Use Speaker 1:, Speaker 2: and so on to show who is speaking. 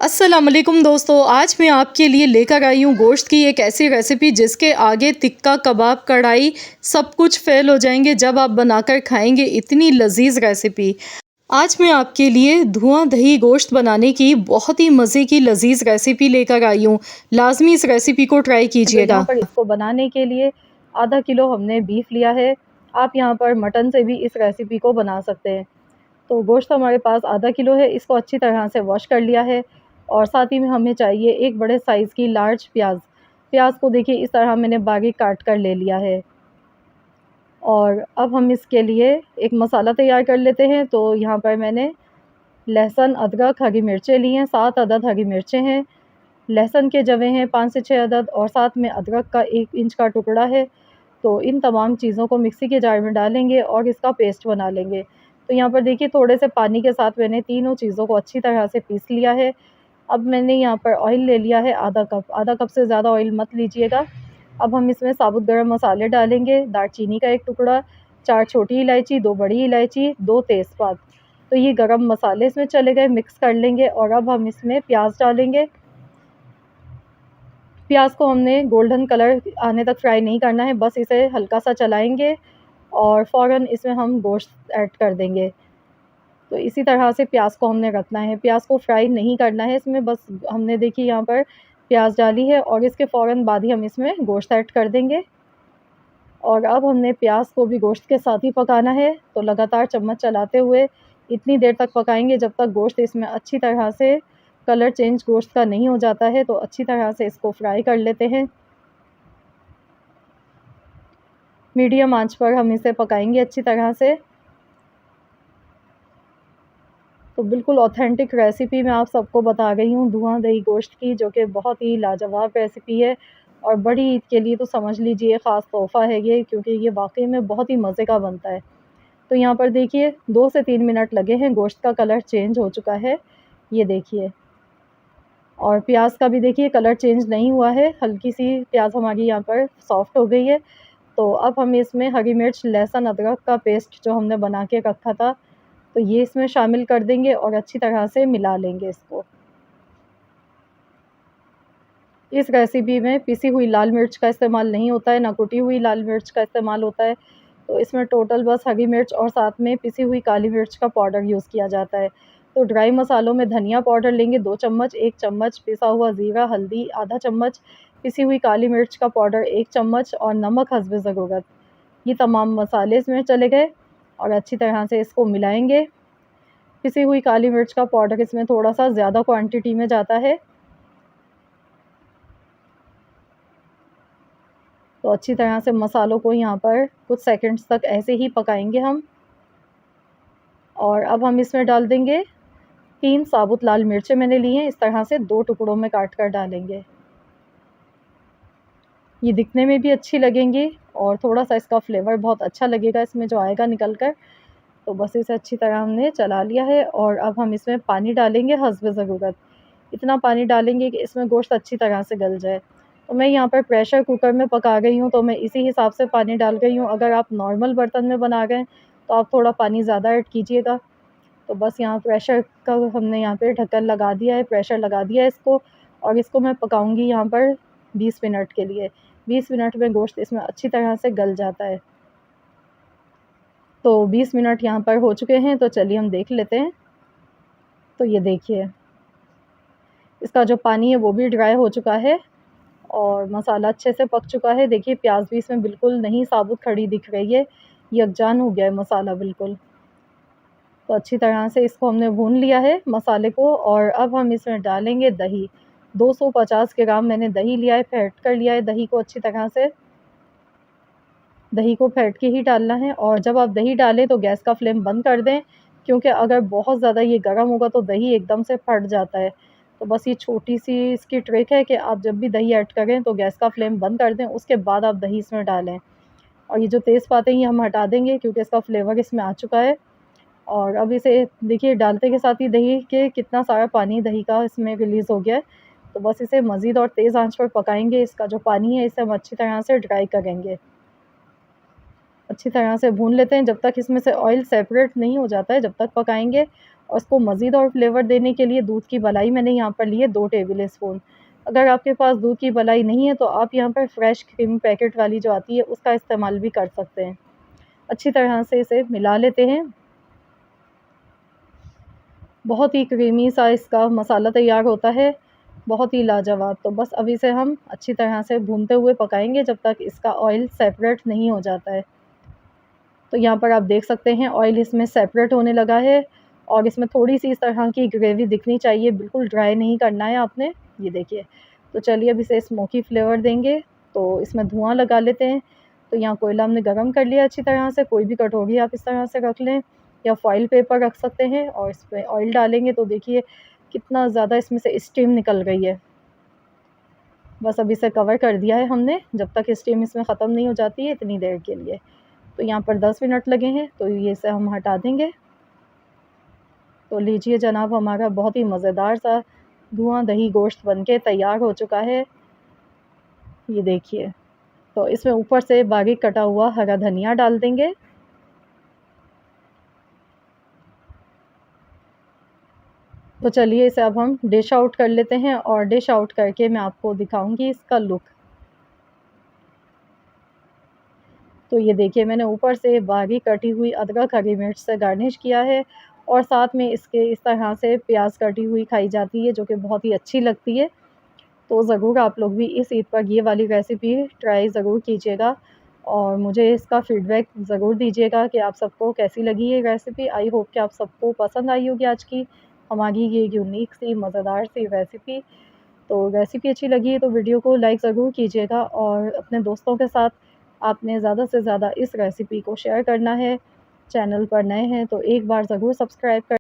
Speaker 1: अस्सलाम वालेकुम दोस्तों, आज मैं आपके लिए लेकर आई हूँ गोश्त की एक ऐसी रेसिपी जिसके आगे टिक्का, कबाब, कढ़ाई सब कुछ फ़ेल हो जाएंगे जब आप बनाकर खाएंगे। इतनी लजीज रेसिपी। आज मैं आपके लिए धुआं दही गोश्त बनाने की बहुत ही मज़े की लजीज रेसिपी लेकर आई हूँ। लाजमी इस रेसिपी को ट्राई
Speaker 2: तो यहाँ
Speaker 1: कीजिएगा।
Speaker 2: पर इसको बनाने के लिए आधा किलो हमने बीफ लिया है। आप यहाँ पर मटन से भी इस रेसिपी को बना सकते हैं। तो गोश्त हमारे पास आधा किलो है, इसको अच्छी तरह से वॉश कर लिया है। और साथ ही में हमें चाहिए एक बड़े साइज़ की लार्ज प्याज। प्याज को देखिए इस तरह मैंने बारीक काट कर ले लिया है। और अब हम इसके लिए एक मसाला तैयार कर लेते हैं। तो यहाँ पर मैंने लहसुन, अदरक, हरी मिर्चें ली हैं, 7 अदद हरी मिर्चें हैं। लहसुन के जवे हैं 5 से 6 अदद और साथ में अदरक का 1 इंच का टुकड़ा है। तो इन तमाम चीज़ों को मिक्सी के जार में डालेंगे और इसका पेस्ट बना लेंगे। तो यहाँ पर देखिए थोड़े से पानी के साथ मैंने तीनों चीज़ों को अच्छी तरह से पीस लिया है। अब मैंने यहाँ पर ऑयल ले लिया है आधा कप से ज़्यादा ऑयल मत लीजिएगा। अब हम इसमें साबुत गरम मसाले डालेंगे, दालचीनी का 1 टुकड़ा, 4 छोटी इलायची, 2 बड़ी इलायची, 2 तेज़पात। तो ये गरम मसाले इसमें चले गए, मिक्स कर लेंगे और अब हम इसमें प्याज डालेंगे। प्याज को हमने गोल्डन कलर आने तक फ्राई नहीं करना है, बस इसे हल्का सा चलाएँगे और फ़ौरन इसमें हम गोश्त ऐड कर देंगे। तो इसी तरह से प्याज को हमने रखना है, प्याज को फ्राई नहीं करना है इसमें, बस हमने देखिए यहाँ पर प्याज डाली है और इसके फ़ौरन बाद ही हम इसमें गोश्त ऐड कर देंगे। और अब हमने प्याज को भी गोश्त के साथ ही पकाना है। तो लगातार चम्मच चलाते हुए इतनी देर तक पकाएंगे जब तक गोश्त इसमें अच्छी तरह से कलर चेंज गोश्त का नहीं हो जाता है। तो अच्छी तरह से इसको फ्राई कर लेते हैं। मीडियम आंच पर हम इसे पकाएंगे अच्छी तरह से। तो बिल्कुल ऑथेंटिक रेसिपी मैं आप सबको बता रही हूँ धुआं दही गोश्त की, जो कि बहुत ही लाजवाब रेसिपी है। और बड़ी ईद के लिए तो समझ लीजिए ख़ास तोहफ़ा है ये, क्योंकि ये वाक़ई में बहुत ही मज़े का बनता है। तो यहाँ पर देखिए 2 से 3 मिनट लगे हैं, गोश्त का कलर चेंज हो चुका है, ये देखिए। और प्याज का भी देखिए कलर चेंज नहीं हुआ है, हल्की-सी प्याज हमारी यहाँ पर सॉफ्ट हो गई है। तो अब हम इसमें हरी मिर्च, लहसुन, अदरक का पेस्ट जो हमने बना के रखा था, तो ये इसमें शामिल कर देंगे और अच्छी तरह से मिला लेंगे इसको। इस रेसिपी में पिसी हुई लाल मिर्च का इस्तेमाल नहीं होता है, ना कुटी हुई लाल मिर्च का इस्तेमाल होता है। तो इसमें टोटल बस हरी मिर्च और साथ में पिसी हुई काली मिर्च का पाउडर यूज़ किया जाता है। तो ड्राई मसालों में धनिया पाउडर लेंगे 2 चम्मच, 1 चम्मच पिसा हुआ ज़ीरा, हल्दी आधा चम्मच, पिसी हुई काली मिर्च का पाउडर 1 चम्मच और नमक हस्ब ज़रूरत। ये तमाम मसाले इसमें चले गए और अच्छी तरह से इसको मिलाएँगे। पिसी हुई काली मिर्च का पाउडर इसमें थोड़ा-सा ज़्यादा क्वांटिटी में जाता है। तो अच्छी तरह से मसालों को यहाँ पर कुछ सेकंड्स तक ऐसे ही पकाएँगे हम। और अब हम इसमें डाल देंगे 3 साबुत लाल मिर्चें मैंने ली हैं, इस तरह से 2 टुकड़ों में काट कर डालेंगे। ये दिखने में भी अच्छी लगेंगी और थोड़ा-सा इसका फ्लेवर बहुत अच्छा लगेगा इसमें जो आएगा निकल कर। तो बस इसे अच्छी तरह हमने चला लिया है और अब हम इसमें पानी डालेंगे हस्ब ज़रूरत। इतना पानी डालेंगे कि इसमें गोश्त अच्छी तरह से गल जाए। तो मैं यहाँ पर प्रेशर कुकर में पका रही हूँ, तो मैं इसी हिसाब से पानी डाल रही हूँ। अगर आप नॉर्मल बर्तन में बना रहे हैं, तो आप थोड़ा पानी ज़्यादा ऐड कीजिएगा। तो बस यहाँ प्रेशर का हमने यहाँ पे ढक्कन लगा दिया है, प्रेशर लगा दिया है इसको और इसको मैं पकाऊँगी यहाँ पर 20 मिनट के लिए। 20 मिनट में गोश्त इसमें अच्छी तरह से गल जाता है। तो 20 मिनट यहाँ पर हो चुके हैं, तो चलिए हम देख लेते हैं। तो ये देखिए, इसका जो पानी है वो भी ड्राई हो चुका है और मसाला अच्छे से पक चुका है। देखिए प्याज़ भी इसमें बिल्कुल नहीं साबुत खड़ी दिख रही है, यकजान हो गया है मसाला बिल्कुल। तो अच्छी तरह से इसको हमने भून लिया है मसाले को और अब हम इसमें डालेंगे दही। 250 ग्राम मैंने दही लिया है, फेंट कर लिया है दही को अच्छी तरह से। दही को फेंट के ही डालना है और जब आप दही डालें तो गैस का फ्लेम बंद कर दें, क्योंकि अगर बहुत ज़्यादा ये गर्म होगा तो दही एकदम से फट जाता है। तो बस ये छोटी-सी इसकी ट्रिक है कि आप जब भी दही ऐड करें तो गैस का फ्लेम बंद कर दें, उसके बाद आप दही इसमें डालें। और ये जो तेज़पात है ये हम हटा देंगे क्योंकि इसका फ्लेवर इसमें आ चुका है। और अब इसे देखिए डालते के साथ ही दही के कितना सारा पानी दही का इसमें रिलीज़ हो गया है। तो बस इसे मज़ीद और तेज़ आँच पर पकाएँगे, इसका जो पानी है इसे हम अच्छी तरह से ड्राई करेंगे। अच्छी तरह से भून लेते हैं जब तक इसमें से ऑयल सेपरेट नहीं हो जाता है, जब तक पकाएँगे। और इसको मज़ीद और फ्लेवर देने के लिए दूध की मलाई मैंने यहाँ पर ली है 2 टेबल स्पून। अगर आपके पास दूध की मलाई नहीं है तो आप यहाँ पर फ्रेश क्रीम पैकेट वाली जो आती है उसका इस्तेमाल भी कर सकते हैं। अच्छी तरह से इसे मिला लेते हैं। बहुत ही क्रीमी सा इसका मसाला तैयार होता है, बहुत ही लाजवाब। तो बस अब इसे हम अच्छी तरह से भूनते हुए पकाएँगे जब तक इसका ऑयल सेपरेट नहीं हो जाता है। तो यहाँ पर आप देख सकते हैं ऑयल इसमें सेपरेट होने लगा है और इसमें थोड़ी-सी इस तरह की ग्रेवी दिखनी चाहिए, बिल्कुल ड्राई नहीं करना है आपने, ये देखिए। तो चलिए अब इसे स्मोकी फ्लेवर देंगे, तो इसमें धुआँ लगा लेते हैं। तो यहाँ कोयला हमने गरम कर लिया अच्छी तरह से, कोई भी कटोरी आप इस तरह से रख लें या फॉइल पेपर रख सकते हैं और इस पे ऑयल डालेंगे तो देखिए कितना ज़्यादा इसमें से स्टीम निकल गई है। बस अब इसे कवर कर दिया है हमने, जब तक स्टीम इसमें ख़त्म नहीं हो जाती है इतनी देर के लिए। तो यहाँ पर 10 मिनट लगे हैं, तो ये इसे हम हटा देंगे। तो लीजिए जनाब हमारा बहुत ही मज़ेदार सा धुआँ दही गोश्त बनके तैयार हो चुका है। ये देखिए, तो इसमें ऊपर से बारीक कटा हुआ हरा धनिया डाल देंगे। तो चलिए इसे अब हम डिश आउट कर लेते हैं और डिश आउट करके मैं आपको दिखाऊँगी इसका लुक। तो ये देखिए मैंने ऊपर से बारीक कटी हुई अदरक हरी मिर्च से गार्निश किया है और साथ में इसके इस तरह से प्याज कटी हुई खाई जाती है जो कि बहुत ही अच्छी लगती है। तो ज़रूर आप लोग भी इस ईद पर ये वाली रेसिपी ट्राई ज़रूर कीजिएगा और मुझे इसका फ़ीडबैक ज़रूर दीजिएगा कि आप सबको कैसी लगी ये रेसिपी। आई होप कि आप सबको पसंद आई होगी आज की हमारी ये यूनिक सी मज़ेदार सी रेसिपी। तो रेसिपी अच्छी लगी है तो वीडियो को लाइक ज़रूर कीजिएगा और अपने दोस्तों के साथ आपने ज़्यादा से ज़्यादा इस रेसिपी को शेयर करना है। चैनल पर नए हैं तो एक बार ज़रूर सब्सक्राइब कर